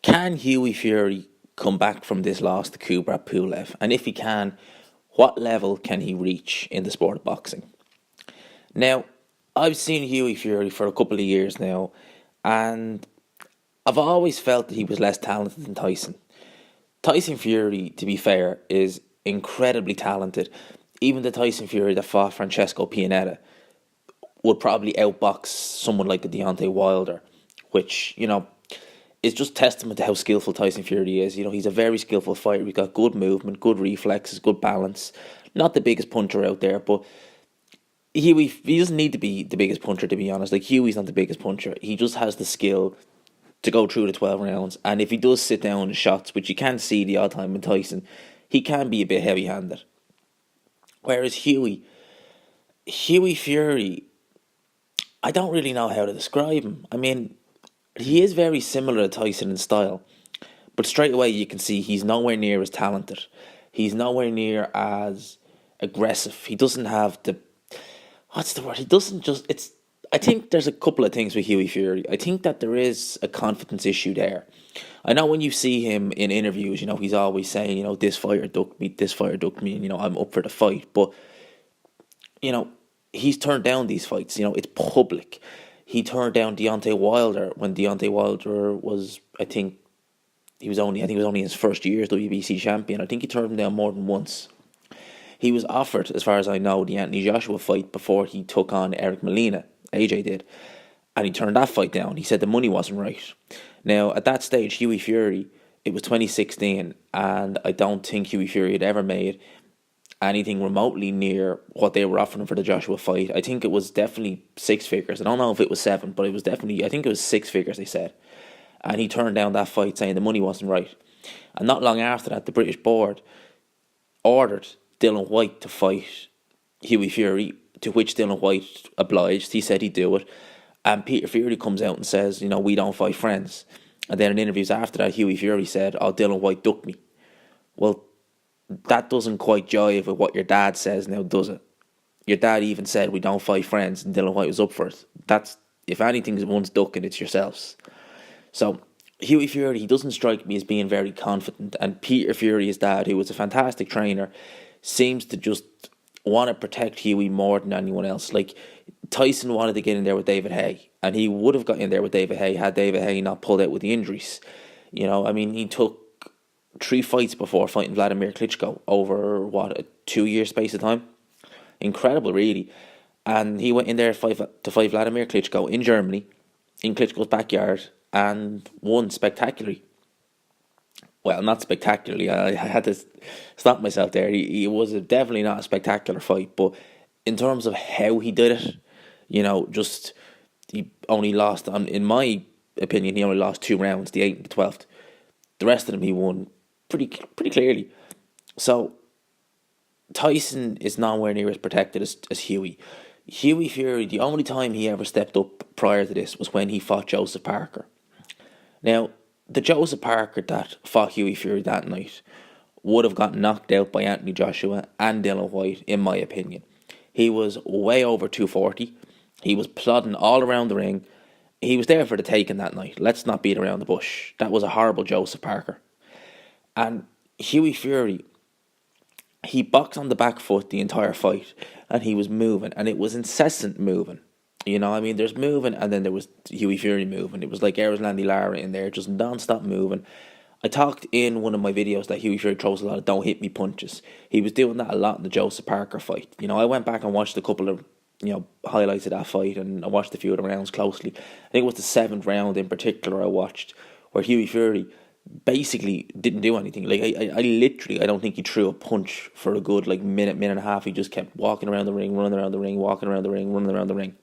Can Hughie Fury come back from this loss to Kubrat Pulev? And if he can, what level can he reach in the sport of boxing? Now, I've seen Hughie Fury for a couple of years now, and I've always felt that he was less talented than Tyson. Tyson Fury, to be fair, is incredibly talented. Even the Tyson Fury that fought Francesco Pianetta would probably outbox someone like a Deontay Wilder, which, is just testament to how skillful Tyson Fury is. He's a very skillful fighter. He's got good movement, good reflexes, good balance. Not the biggest puncher out there, but he doesn't need to be the biggest puncher, to be honest. Like, Hughie's not the biggest puncher. He just has the skill to go through the 12 rounds. And if he does sit down in shots, which you can see the odd time in Tyson, he can be a bit heavy-handed. Whereas Hughie Fury, I don't really know how to describe him. I mean, he is very similar to Tyson in style, but straight away you can see he's nowhere near as talented. He's nowhere near as aggressive. He doesn't have the... What's the word? He doesn't just... I think there's a couple of things with Hughie Fury. I think that there is a confidence issue there. I know when you see him in interviews, he's always saying, this fighter ducked me, and, I'm up for the fight. But, he's turned down these fights. It's public. He turned down Deontay Wilder when Deontay Wilder was, I think he was only in his first year as WBC champion. I think he turned him down more than once. He was offered, as far as I know, the Anthony Joshua fight before he took on Eric Molina. AJ did. And he turned that fight down. He said the money wasn't right. Now, at that stage, Hughie Fury, it was 2016, and I don't think Hughie Fury had ever made anything remotely near what they were offering for the Joshua fight. I think it was definitely six figures. I don't know if it was seven, but it was definitely, I think it was six figures, they said. And he turned down that fight saying the money wasn't right. And not long after that, the British board ordered Dillian Whyte to fight Hughie Fury, to which Dillian Whyte obliged. He said he'd do it. And Peter Fury comes out and says, we don't fight friends. And then in interviews after that, Hughie Fury said, Dillian Whyte ducked me. Well, that doesn't quite jive with what your dad says now, does it? Your dad even said we don't fight friends, and Dillian Whyte was up for it. That's, if anything's one's ducking, it's yourselves. So Hughie Fury, he doesn't strike me as being very confident. And Peter Fury, his dad, who was a fantastic trainer, seems to just want to protect Hughie more than anyone else. Like, Tyson wanted to get in there with David Haye, and he would have got in there with David Haye had David Haye not pulled out with the injuries. He took 3 fights before fighting Vladimir Klitschko over, a 2-year space of time. Incredible, really. And he went in there to fight Vladimir Klitschko in Germany, in Klitschko's backyard, and won spectacularly. Well, not spectacularly. I had to stop myself there. He was definitely not a spectacular fight, but in terms of how he did it, he only lost, in my opinion, he only lost 2 rounds, the 8th and the 12th. The rest of them he won pretty clearly. So Tyson is nowhere near as protected as Hughie. Hughie Fury, the only time he ever stepped up prior to this was when he fought Joseph Parker. Now, the Joseph Parker that fought Hughie Fury that night would have got knocked out by Anthony Joshua and Dillian Whyte, in my opinion. He was way over 240. He was plodding all around the ring. He was there for the taking that night. Let's not beat around the bush. That was a horrible Joseph Parker. And Hughie Fury, he boxed on the back foot the entire fight, and he was moving, and it was incessant moving. There's moving, and then there was Hughie Fury moving. It was like Landy Lara in there, just non-stop moving. I talked in one of my videos that Hughie Fury throws a lot of don't hit me punches. He was doing that a lot in the Joseph Parker fight. I went back and watched a couple of highlights of that fight, and I watched a few of the rounds closely. I think it was the 7th round in particular I watched, where Hughie Fury basically didn't do anything. Like, I don't think he threw a punch for a good minute and a half. He just kept walking around the ring, running around the ring, walking around the ring, running around the ring.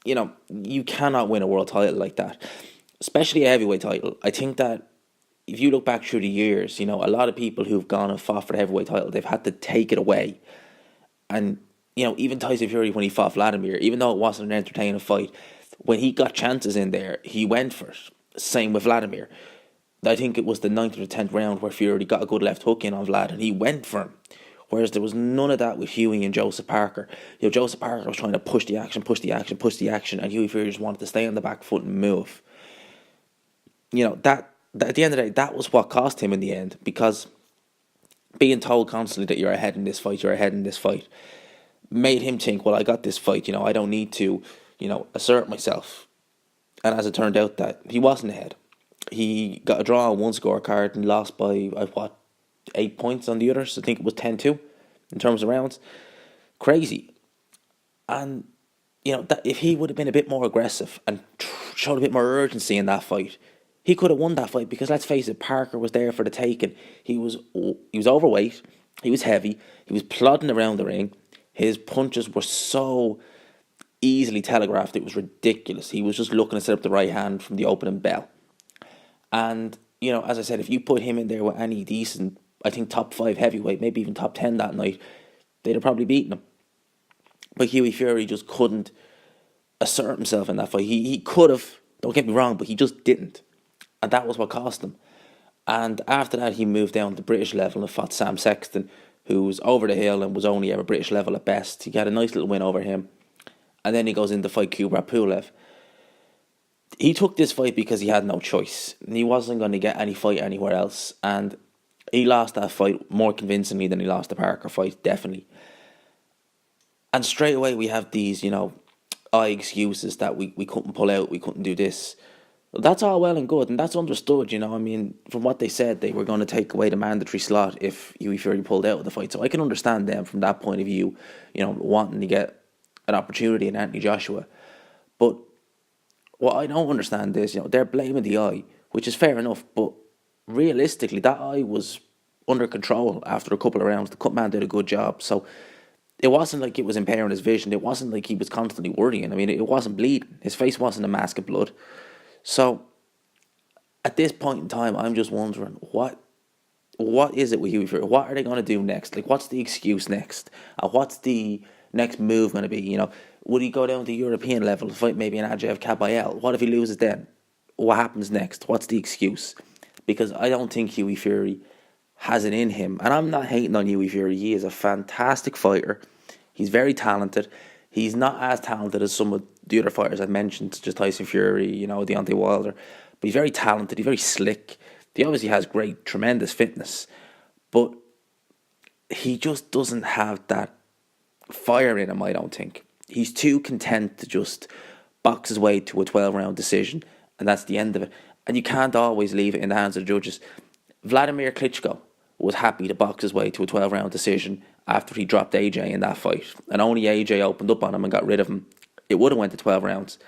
You cannot win a world title like that, especially a heavyweight title. I think that if you look back through the years, a lot of people who've gone and fought for the heavyweight title, they've had to take it away. And, even Tyson Fury, when he fought Vladimir, even though it wasn't an entertaining fight, when he got chances in there, he went for it. Same with Vladimir. I think it was the 9th or the 10th round where Fury got a good left hook in on Vlad, and he went for him. Whereas there was none of that with Hughie and Joseph Parker. Joseph Parker was trying to push the action, and Hughie Fury just wanted to stay on the back foot and move. that at the end of the day, that was what cost him in the end, because being told constantly that you're ahead in this fight, you're ahead in this fight, made him think, well, I got this fight, I don't need to, assert myself. And as it turned out, that he wasn't ahead. He got a draw on one scorecard and lost by, what, 8 points on the others. I think it was 10-2 in terms of rounds. Crazy. And, that if he would have been a bit more aggressive and showed a bit more urgency in that fight, he could have won that fight, because let's face it, Parker was there for the taking. He was overweight, he was heavy, he was plodding around the ring. His punches were so easily telegraphed, it was ridiculous. He was just looking to set up the right hand from the opening bell. And, as I said, if you put him in there with any decent, I think top 5 heavyweight, maybe even top 10 that night, they'd have probably beaten him. But Hughie Fury just couldn't assert himself in that fight. He could have, don't get me wrong, but he just didn't. And that was what cost him. And after that, he moved down to the British level and fought Sam Sexton, who was over the hill and was only ever British level at best. He got a nice little win over him. And then he goes in to fight Kubrat Pulev. He took this fight because he had no choice. He wasn't going to get any fight anywhere else. And he lost that fight more convincingly than he lost the Parker fight, definitely. And straight away we have these, excuses that we couldn't pull out, we couldn't do this. That's all well and good, and that's understood, I mean, from what they said, they were going to take away the mandatory slot if Hughie Fury pulled out of the fight. So I can understand them from that point of view, wanting to get an opportunity in Anthony Joshua. But what I don't understand is, they're blaming the eye, which is fair enough, but realistically, that eye was under control after a couple of rounds. The cut man did a good job, so it wasn't like it was impairing his vision. It wasn't like he was constantly worrying. I mean, it wasn't bleeding. His face wasn't a mask of blood. So, at this point in time, I'm just wondering, what is it with Hughie Fury? What are they going to do next? Like, what's the excuse next? What's the next move going to be? Would he go down to European level, fight maybe an Adjev Kabayel? What if he loses then? What happens next? What's the excuse? Because I don't think Hughie Fury has it in him. And I'm not hating on Hughie Fury. He is a fantastic fighter. He's very talented. He's not as talented as some of the other fighters I've mentioned, such as Tyson Fury, Deontay Wilder. But he's very talented. He's very slick. He obviously has tremendous fitness. But he just doesn't have that fire in him, I don't think. He's too content to just box his way to a 12-round decision, and that's the end of it. And you can't always leave it in the hands of the judges. Vladimir Klitschko was happy to box his way to a 12-round decision after he dropped AJ in that fight, and only AJ opened up on him and got rid of him. It would have went to 12 rounds.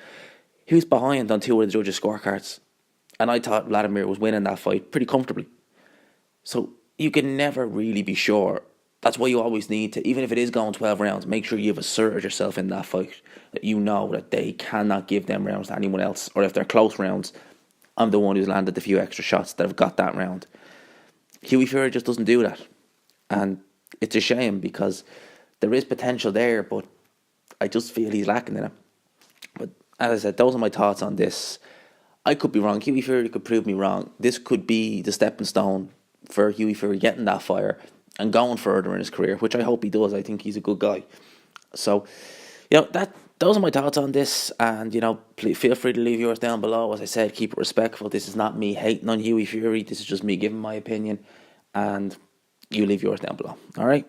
He was behind on 2 of the judges' scorecards, and I thought Vladimir was winning that fight pretty comfortably. So you can never really be sure. That's why you always need to, even if it is going 12 rounds, make sure you've asserted yourself in that fight, that you know that they cannot give them rounds to anyone else, or if they're close rounds, I'm the one who's landed the few extra shots that have got that round. Hughie Fury just doesn't do that, and it's a shame, because there is potential there, but I just feel he's lacking in it. But as I said, those are my thoughts on this. I could be wrong. Hughie Fury could prove me wrong. This could be the stepping stone for Hughie Fury getting that fire and going further in his career, which I hope he does. I think he's a good guy. So, those are my thoughts on this, and please feel free to leave yours down below. As I said, keep it respectful. This is not me hating on Hughie Fury. This is just me giving my opinion, and you leave yours down below. All right.